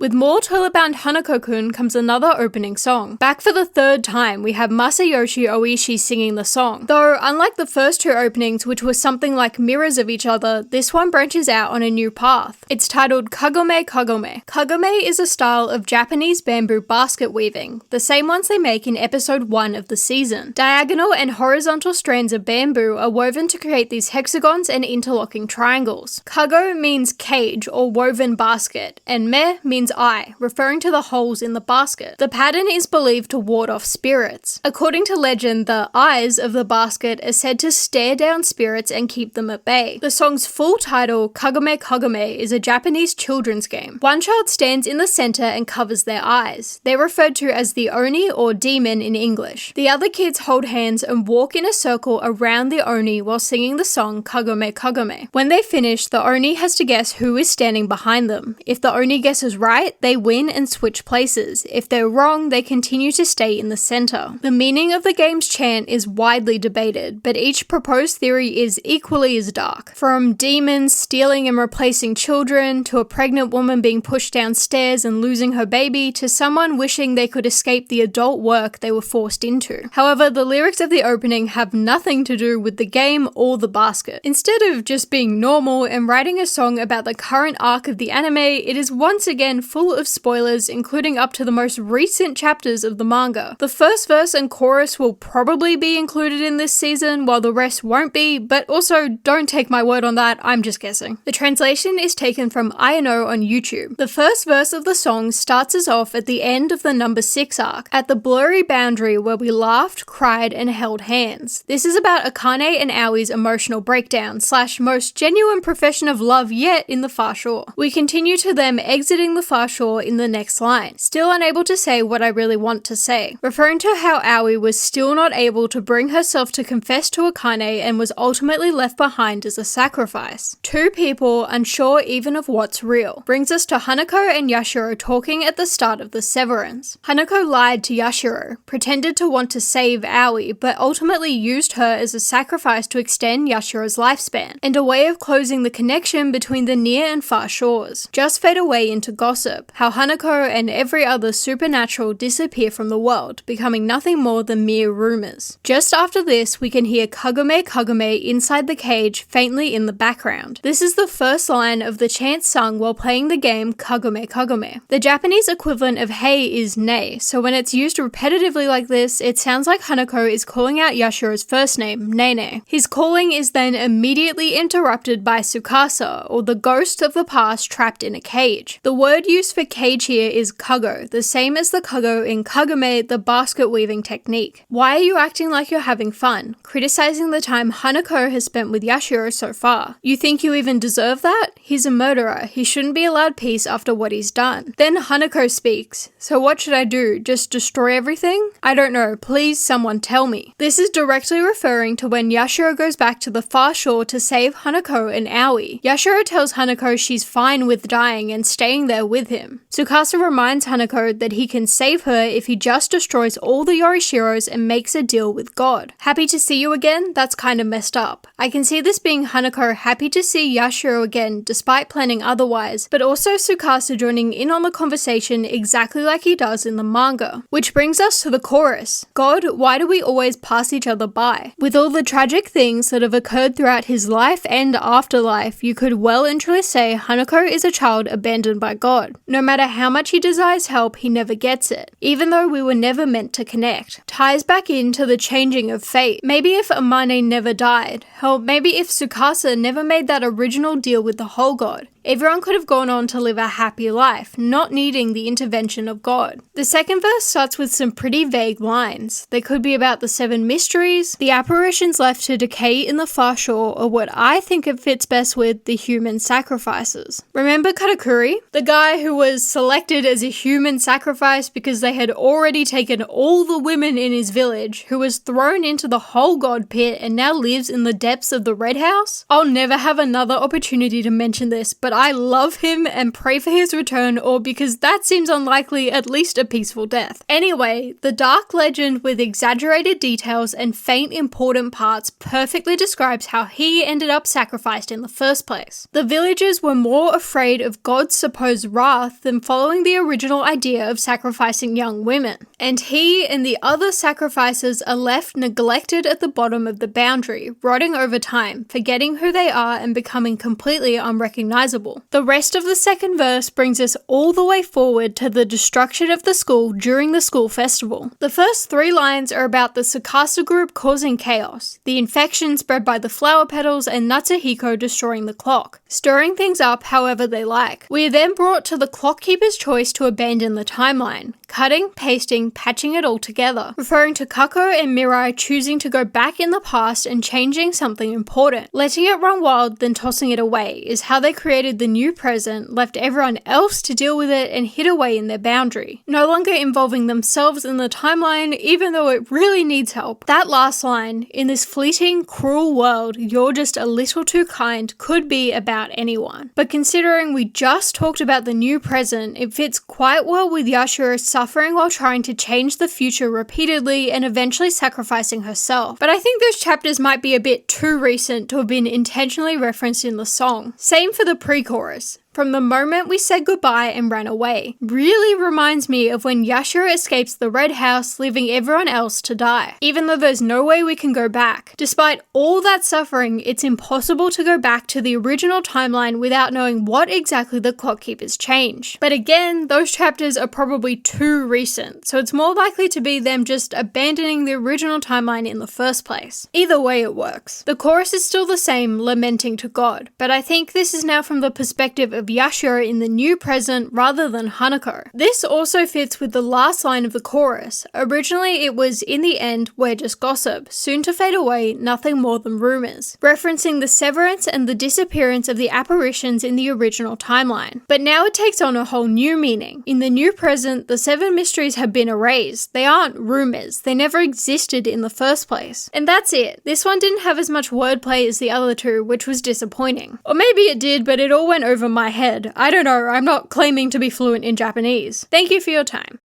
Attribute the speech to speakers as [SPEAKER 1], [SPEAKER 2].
[SPEAKER 1] With more Toilet Bound Hanako-Kun comes another opening song. Back for the third time, we have Masayoshi Oishi singing the song. Though, unlike the first two openings, which were something like mirrors of each other, this one branches out on a new path. It's titled Kagome Kagome. Kagome is a style of Japanese bamboo basket weaving, the same ones they make in episode 1 of the season. Diagonal and horizontal strands of bamboo are woven to create these hexagons and interlocking triangles. Kago means cage or woven basket, and me means eye, referring to the holes in the basket. The pattern is believed to ward off spirits. According to legend, the eyes of the basket are said to stare down spirits and keep them at bay. The song's full title, Kagome Kagome, is a Japanese children's game. One child stands in the center and covers their eyes. They're referred to as the Oni or demon in English. The other kids hold hands and walk in a circle around the Oni while singing the song Kagome Kagome. When they finish, the Oni has to guess who is standing behind them. If the Oni guesses right, they win and switch places. If they're wrong, they continue to stay in the center. The meaning of the game's chant is widely debated, but each proposed theory is equally as dark. From demons stealing and replacing children, to a pregnant woman being pushed downstairs and losing her baby, to someone wishing they could escape the adult work they were forced into. However, the lyrics of the opening have nothing to do with the game or the basket. Instead of just being normal and writing a song about the current arc of the anime, it is once again full of spoilers, including up to the most recent chapters of the manga. The first verse and chorus will probably be included in this season, while the rest won't be, but also don't take my word on that, I'm just guessing. The translation is taken from INO on YouTube. The first verse of the song starts us off at the end of the number 6 arc, at the blurry boundary where we laughed, cried, and held hands. This is about Akane and Aoi's emotional breakdown / most genuine profession of love yet in the far shore. We continue to them exiting the far shore in the next line, still unable to say what I really want to say, referring to how Aoi was still not able to bring herself to confess to Akane and was ultimately left behind as a sacrifice. Two people unsure even of what's real. Brings us to Hanako and Yashiro talking at the start of the severance. Hanako lied to Yashiro, pretended to want to save Aoi, but ultimately used her as a sacrifice to extend Yashiro's lifespan, and a way of closing the connection between the near and far shores. Just fade away into gossip, how Hanako and every other supernatural disappear from the world, becoming nothing more than mere rumors. Just after this, we can hear Kagome Kagome inside the cage faintly in the background. This is the first line of the chant sung while playing the game Kagome Kagome. The Japanese equivalent of hey is nay, so when it's used repetitively like this, it sounds like Hanako is calling out Yashiro's first name, Nene. His calling is then immediately interrupted by Tsukasa, or the ghost of the past trapped in a cage. The word used for cage here is kago, the same as the kago in Kagome, the basket weaving technique. Why are you acting like you're having fun, criticizing the time Hanako has spent with Yashiro so far? You think you even deserve that? He's a murderer, he shouldn't be allowed peace after what he's done. Then Hanako speaks, so what should I do, just destroy everything? I don't know, please someone tell me. This is directly referring to when Yashiro goes back to the far shore to save Hanako and Aoi. Yashiro tells Hanako she's fine with dying and staying there with him. Tsukasa reminds Hanako that he can save her if he just destroys all the Yorishiros and makes a deal with God. Happy to see you again? That's kind of messed up. I can see this being Hanako happy to see Yashiro again despite planning otherwise, but also Tsukasa joining in on the conversation exactly like he does in the manga. Which brings us to the chorus. God, why do we always pass each other by? With all the tragic things that have occurred throughout his life and afterlife, you could well and truly say Hanako is a child abandoned by God. No matter how much he desires help, he never gets it, even though we were never meant to connect. Ties back into the changing of fate. Maybe if Amane never died, hell, maybe if Tsukasa never made that original deal with the whole God, everyone could have gone on to live a happy life, not needing the intervention of God. The second verse starts with some pretty vague lines. They could be about the 7 mysteries, the apparitions left to decay in the far shore, or what I think it fits best with, the human sacrifices. Remember Katakuri? The guy who was selected as a human sacrifice because they had already taken all the women in his village, who was thrown into the whole God pit and now lives in the depths of the Red House? I'll never have another opportunity to mention this, but I love him and pray for his return, or because that seems unlikely, at least a peaceful death. Anyway, the dark legend with exaggerated details and faint important parts perfectly describes how he ended up sacrificed in the first place. The villagers were more afraid of God's supposed wrath than following the original idea of sacrificing young women, and he and the other sacrifices are left neglected at the bottom of the boundary, rotting over time, forgetting who they are and becoming completely unrecognizable. The rest of the second verse brings us all the way forward to the destruction of the school during the school festival. The first 3 lines are about the Tsukasa group causing chaos, the infection spread by the flower petals, and Natsuhiko destroying the clock, stirring things up however they like. We are then brought to the clockkeeper's choice to abandon the timeline, cutting, pasting, patching it all together, referring to Kako and Mirai choosing to go back in the past and changing something important. Letting it run wild, then tossing it away is how they created the new present, left everyone else to deal with it, and hid away in their boundary, no longer involving themselves in the timeline even though it really needs help. That last line, "In this fleeting, cruel world, you're just a little too kind," could be about anyone. But considering we just talked about the new present, it fits quite well with Yashiro suffering while trying to change the future repeatedly and eventually sacrificing herself. But I think those chapters might be a bit too recent to have been intentionally referenced in the song. Same for the pre-chorus. "From the moment we said goodbye and ran away," really reminds me of when Yashiro escapes the red house, leaving everyone else to die. Even though there's no way we can go back. Despite all that suffering, it's impossible to go back to the original timeline without knowing what exactly the clockkeepers changed. But again, those chapters are probably too recent, so it's more likely to be them just abandoning the original timeline in the first place. Either way it works. The chorus is still the same, lamenting to God, but I think this is now from the perspective of Yashiro in the new present rather than Hanako. This also fits with the last line of the chorus. Originally it was, "In the end, we're just gossip, soon to fade away, nothing more than rumors," referencing the severance and the disappearance of the apparitions in the original timeline. But now it takes on a whole new meaning. In the new present, the 7 mysteries have been erased. They aren't rumors. They never existed in the first place. And that's it. This one didn't have as much wordplay as the other 2, which was disappointing. Or maybe it did, but it all went over my head. I don't know, I'm not claiming to be fluent in Japanese. Thank you for your time.